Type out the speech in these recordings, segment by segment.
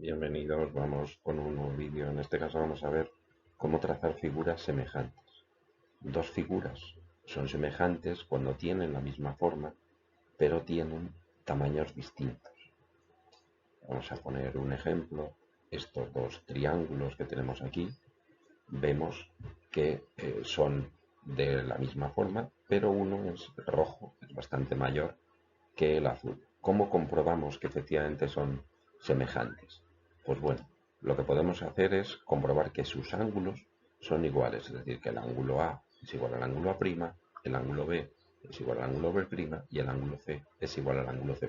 Bienvenidos, vamos con un nuevo vídeo. En este caso vamos a ver cómo trazar figuras semejantes. Dos figuras son semejantes cuando tienen la misma forma, pero tienen tamaños distintos. Vamos a poner un ejemplo. Estos dos triángulos que tenemos aquí, vemos que son de la misma forma, pero uno es rojo, es bastante mayor que el azul. ¿Cómo comprobamos que efectivamente son semejantes? Pues bueno, lo que podemos hacer es comprobar que sus ángulos son iguales, es decir, que el ángulo A es igual al ángulo A', el ángulo B es igual al ángulo B' y el ángulo C es igual al ángulo C'.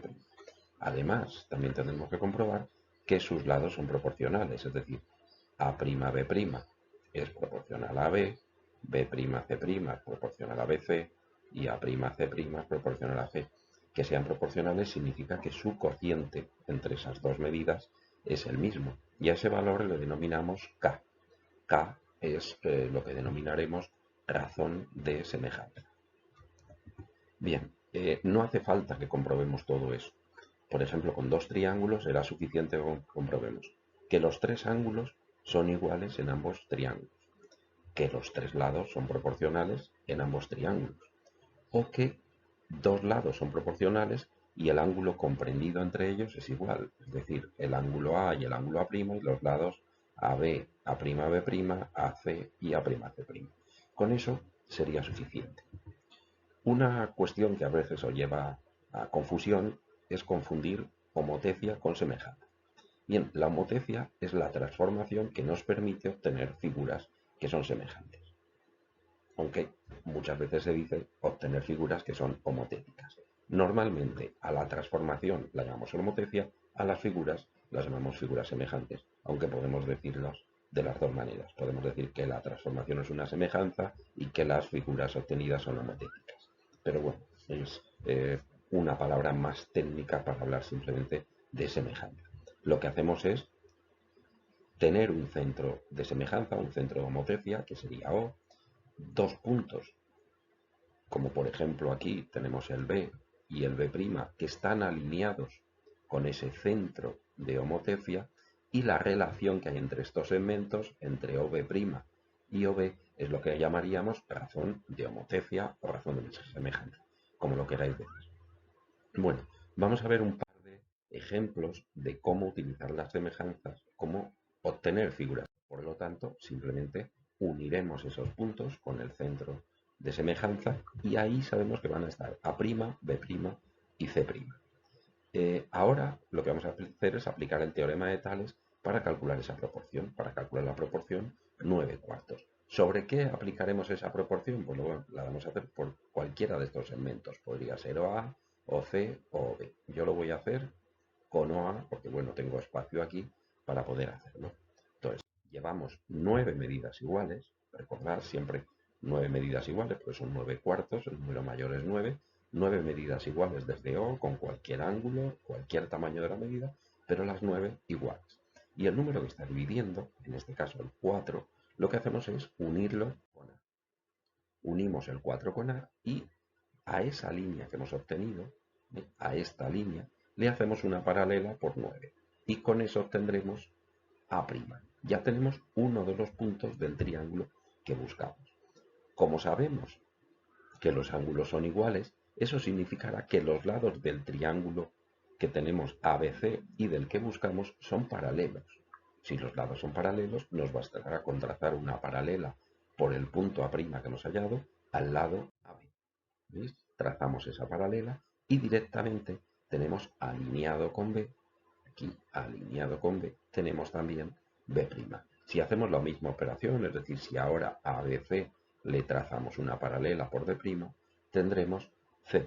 Además, también tenemos que comprobar que sus lados son proporcionales, es decir, A'B' es proporcional a B, B'C' es proporcional a BC y A'C' es proporcional a C. Que sean proporcionales significa que su cociente entre esas dos medidas es el mismo y a ese valor le denominamos K. K es lo que denominaremos razón de semejanza. Bien, no hace falta que comprobemos todo eso. Por ejemplo, con dos triángulos será suficiente que comprobemos que los tres ángulos son iguales en ambos triángulos, que los tres lados son proporcionales en ambos triángulos, o que dos lados son proporcionales y el ángulo comprendido entre ellos es igual, es decir, el ángulo A y el ángulo A' y los lados AB, A'B', AC y A'C'. Con eso sería suficiente. Una cuestión que a veces os lleva a confusión es confundir homotecia con semejanza. Bien, la homotecia es la transformación que nos permite obtener figuras que son semejantes, aunque muchas veces se dice obtener figuras que son homotéticas. Normalmente a la transformación la llamamos homotecia, a las figuras las llamamos figuras semejantes, aunque podemos decirlos de las dos maneras. Podemos decir que la transformación es una semejanza y que las figuras obtenidas son homotéticas. Pero bueno, es una palabra más técnica para hablar simplemente de semejanza. Lo que hacemos es tener un centro de semejanza, un centro de homotecia, que sería O, dos puntos, como por ejemplo aquí tenemos el B y el B', que están alineados con ese centro de homotecia, y la relación que hay entre estos segmentos, entre OB' y OB, es lo que llamaríamos razón de homotecia o razón de semejanza, como lo queráis decir. Bueno, vamos a ver un par de ejemplos de cómo utilizar las semejanzas, cómo obtener figuras. Por lo tanto, simplemente uniremos esos puntos con el centro de semejanza y ahí sabemos que van a estar A', B' y C'. Ahora lo que vamos a hacer es aplicar el teorema de Tales para calcular esa proporción, para calcular la proporción 9 cuartos. ¿Sobre qué aplicaremos esa proporción? Pues luego la vamos a hacer por cualquiera de estos segmentos. Podría ser OA, OC o B. Yo lo voy a hacer con OA porque, bueno, tengo espacio aquí para poder hacerlo. Entonces, llevamos 9 medidas iguales. Recordad siempre 9 medidas iguales, pues son 9 cuartos, el número mayor es 9. 9 medidas iguales desde O, con cualquier ángulo, cualquier tamaño de la medida, pero las 9 iguales. Y el número que está dividiendo, en este caso el 4, lo que hacemos es unirlo con A. Unimos el 4 con A y a esa línea que hemos obtenido, a esta línea, le hacemos una paralela por 9. Y con eso obtendremos A'. Ya tenemos uno de los puntos del triángulo que buscamos. Como sabemos que los ángulos son iguales, eso significará que los lados del triángulo que tenemos ABC y del que buscamos son paralelos. Si los lados son paralelos, nos bastará con trazar una paralela por el punto A' que hemos hallado al l'B. ¿Veis? Trazamos esa paralela y directamente tenemos alineado con B, aquí alineado con B, tenemos también B'. Si hacemos la misma operación, es decir, si ahora a ABC le trazamos una paralela por B', tendremos C'.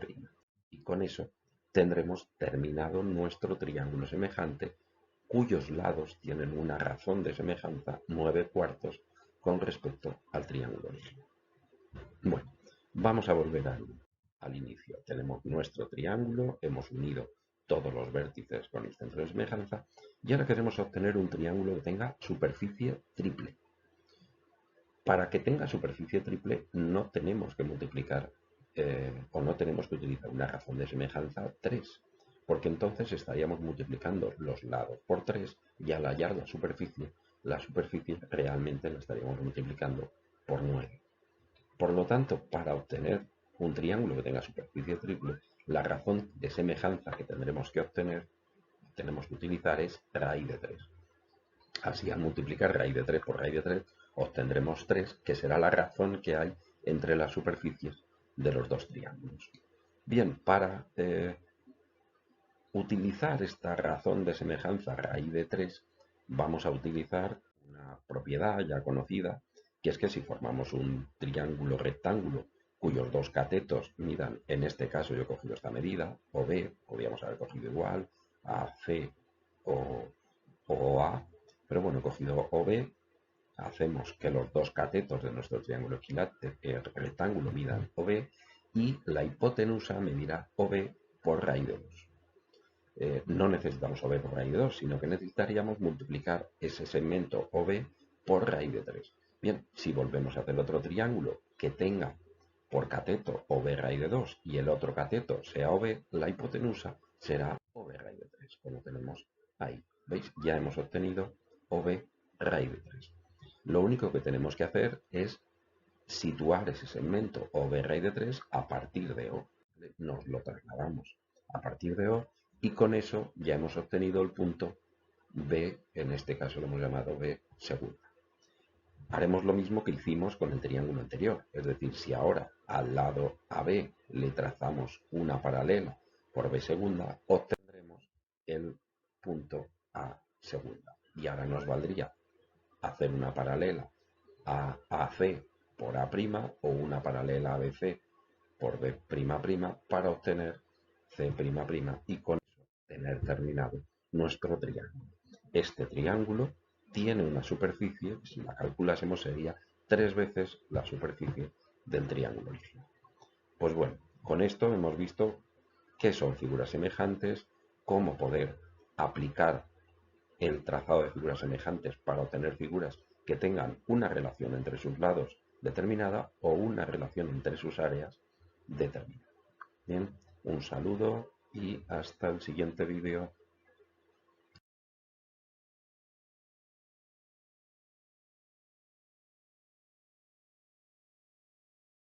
Y con eso tendremos terminado nuestro triángulo semejante, cuyos lados tienen una razón de semejanza 9 cuartos con respecto al triángulo original. Bueno, vamos a volver al inicio. Tenemos nuestro triángulo, hemos unido todos los vértices con el centro de semejanza y ahora queremos obtener un triángulo que tenga superficie triple. Para que tenga superficie triple no tenemos que multiplicar o no tenemos que utilizar una razón de semejanza 3, porque entonces estaríamos multiplicando los lados por 3 y al hallar la superficie realmente la estaríamos multiplicando por 9. Por lo tanto, para obtener un triángulo que tenga superficie triple, la razón de semejanza que tendremos que obtener, tenemos que utilizar es raíz de 3. Así, al multiplicar raíz de 3 por raíz de 3, obtendremos 3, que será la razón que hay entre las superficies de los dos triángulos. Bien, para utilizar esta razón de semejanza raíz de 3, vamos a utilizar una propiedad ya conocida, que es que si formamos un triángulo rectángulo cuyos dos catetos midan, en este caso yo he cogido esta medida, OB, podríamos haber cogido igual, AC o OA, pero bueno, he cogido OB, hacemos que los dos catetos de nuestro triángulo rectángulo midan OB y la hipotenusa medirá OB por raíz de 2. No necesitamos OB por raíz de 2, sino que necesitaríamos multiplicar ese segmento OB por raíz de 3. Bien, si volvemos a hacer otro triángulo que tenga por cateto OB raíz de 2 y el otro cateto sea OB, la hipotenusa será OB raíz de 3, como tenemos ahí. ¿Veis? Ya hemos obtenido OB raíz de 3. Lo único que tenemos que hacer es situar ese segmento OB raíz de 3 a partir de O. Nos lo trasladamos a partir de O y con eso ya hemos obtenido el punto B, en este caso lo hemos llamado B segunda. Haremos lo mismo que hicimos con el triángulo anterior, es decir, si ahora al lado AB le trazamos una paralela por B segunda, obtendremos el punto A segunda. Y ahora nos valdría hacer una paralela a AC por A' o una paralela a BC por B' para obtener C' y con eso tener terminado nuestro triángulo. Este triángulo tiene una superficie, si la calculásemos sería 3 veces la superficie del triángulo original. Pues bueno, con esto hemos visto qué son figuras semejantes, cómo poder aplicar el trazado de figuras semejantes para obtener figuras que tengan una relación entre sus lados determinada o una relación entre sus áreas determinada. Bien, un saludo y hasta el siguiente vídeo.